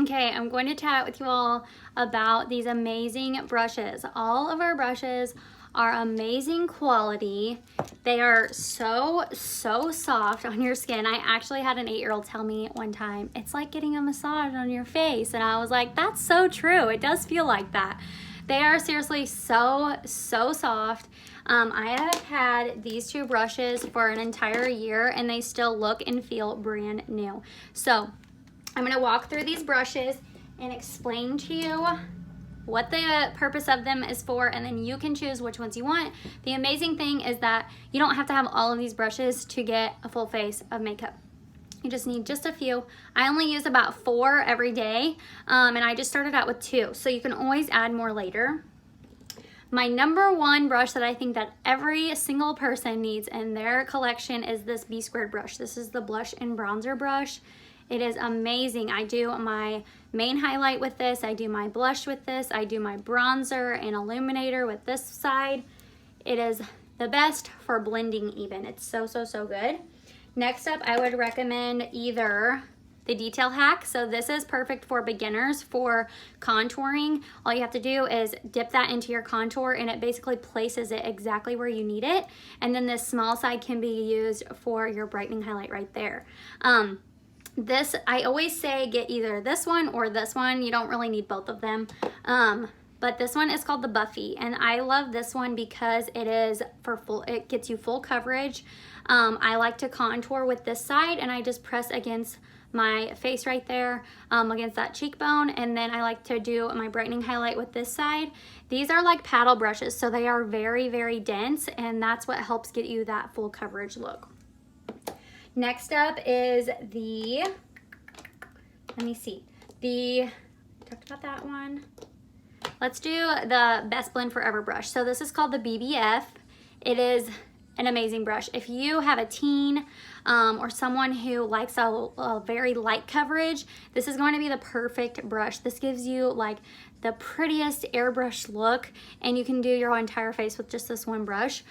Okay, I'm going to chat with you all about these amazing brushes. All of our brushes are amazing quality. They are so soft on your skin. I actually had an 8-year-old tell me one time, it's like getting a massage on your face. And I was like, that's so true. It does feel like that. They are seriously so soft. I have had these two brushes for an entire year and they still look and feel brand new. So I'm gonna walk through these brushes and explain to you what the purpose of them is for, and then you can choose which ones you want. The amazing thing is that you don't have to have all of these brushes to get a full face of makeup. You just need just a few. I only use about 4 every day, and I just started out with 2, so you can always add more later. My number 1 brush that I think that every single person needs in their collection is this B² brush. This is the blush and bronzer brush. It is amazing. I do my main highlight with this. I do my blush with this. I do my bronzer and illuminator with this side. It is the best for blending even. It's so good. Next up, I would recommend either the Detail Hack. So this is perfect for beginners for contouring. All you have to do is dip that into your contour and it basically places it exactly where you need it. And then this small side can be used for your brightening highlight right there. This, I always say get either this one or this one. You don't really need both of them. But this one is called the Buffy, and I love this one because it is for full, it gets you full coverage. I like to contour with this side and I just press against my face right there, against that cheekbone, and then I like to do my brightening highlight with this side. These are like paddle brushes, so they are very dense, and that's what helps get you that full coverage look. Next up is the, let me see, talked about that one. Let's do the Best Blend Forever brush. So this is called the BBF. It is an amazing brush. If you have a teen or someone who likes a very light coverage, this is going to be the perfect brush. This gives you like the prettiest airbrush look, and you can do your entire face with just this one brush.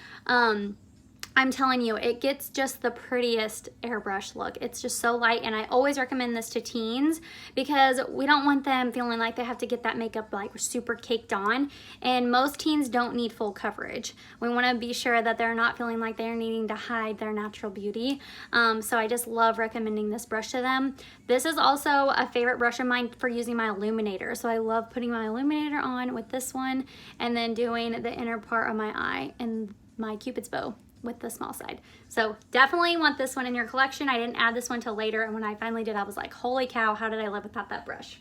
I'm telling you, it gets just the prettiest airbrush look. It's just so light, and I always recommend this to teens because we don't want them feeling like they have to get that makeup like super caked on, and most teens don't need full coverage. We want to be sure that they're not feeling like they're needing to hide their natural beauty. So I just love recommending this brush to them. This is also a favorite brush of mine for using my illuminator. So I love putting my illuminator on with this one and then doing the inner part of my eye and my Cupid's bow with the small side. So definitely want this one in your collection. I didn't add this one till later, and when I finally did, I was like, holy cow, how did I live without that brush?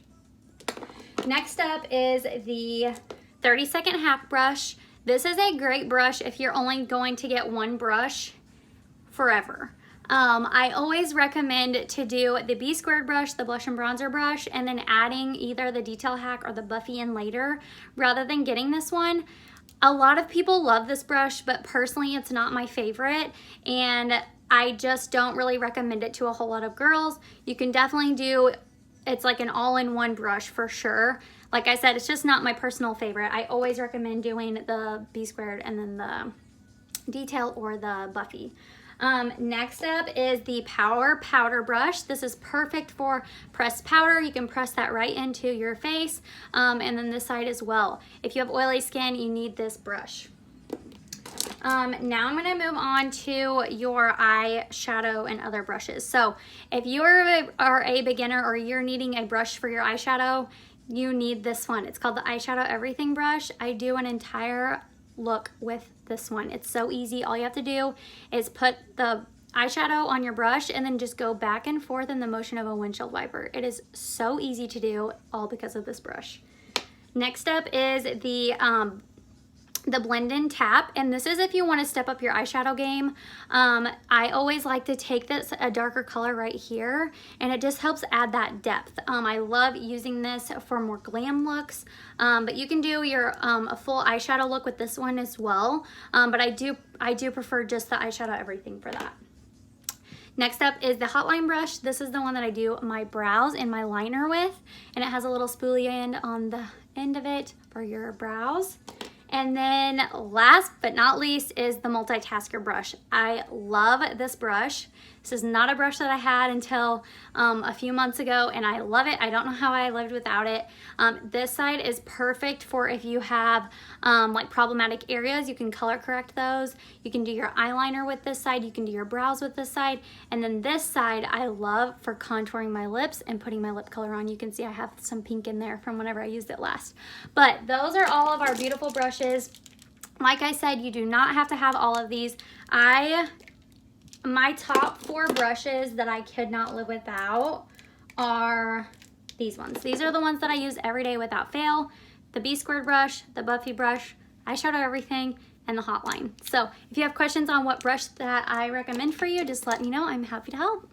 Next up is the 30-second hack brush. This is a great brush if you're only going to get one brush forever. I always recommend to do the B² brush, the blush and bronzer brush, and then adding either the Detail Hack or the Buffy in later rather than getting this one. A lot of people love this brush, but personally it's not my favorite, and I just don't really recommend it to a whole lot of girls. You can definitely do, it's like an all-in-one brush for sure. Like I said, it's just not my personal favorite. I always recommend doing the B² and then the Detail or the Buffy. Next up is the Power Powder Brush. This is perfect for pressed powder. You can press that right into your face, and then this side as well. If you have oily skin, you need this brush. Now I'm going to move on to your eyeshadow and other brushes. So if you are a beginner or you're needing a brush for your eyeshadow, you need this one. It's called the Eyeshadow Everything Brush. I do an entire look with this one. It's so easy. All you have to do is put the eyeshadow on your brush and then just go back and forth in the motion of a windshield wiper. It is so easy to do, all because of this brush. Next up is the blend and tap, and this is if you want to step up your eyeshadow game. I always like to take this a darker color right here, and it just helps add that depth. I love using this for more glam looks, but you can do your a full eyeshadow look with this one as well, but I do prefer just the Eyeshadow Everything for that. Next up is the Hotline brush. This is the one that I do my brows and my liner with, and it has a little spoolie end on the end of it for your brows. And then last but not least is the Multitasker brush. I love this brush. This is not a brush that I had until a few months ago, and I love it. I don't know how I lived without it. This side is perfect for if you have like problematic areas. You can color correct those. You can do your eyeliner with this side. You can do your brows with this side. And then this side I love for contouring my lips and putting my lip color on. You can see I have some pink in there from whenever I used it last. But those are all of our beautiful brushes. Like I said, you do not have to have all of these. My top 4 brushes that I could not live without are these ones. These are the ones that I use every day without fail. The B2 brush, the Buffy brush, Eyeshadow Everything, and the Hotline. So if you have questions on what brush that I recommend for you, just let me know. I'm happy to help.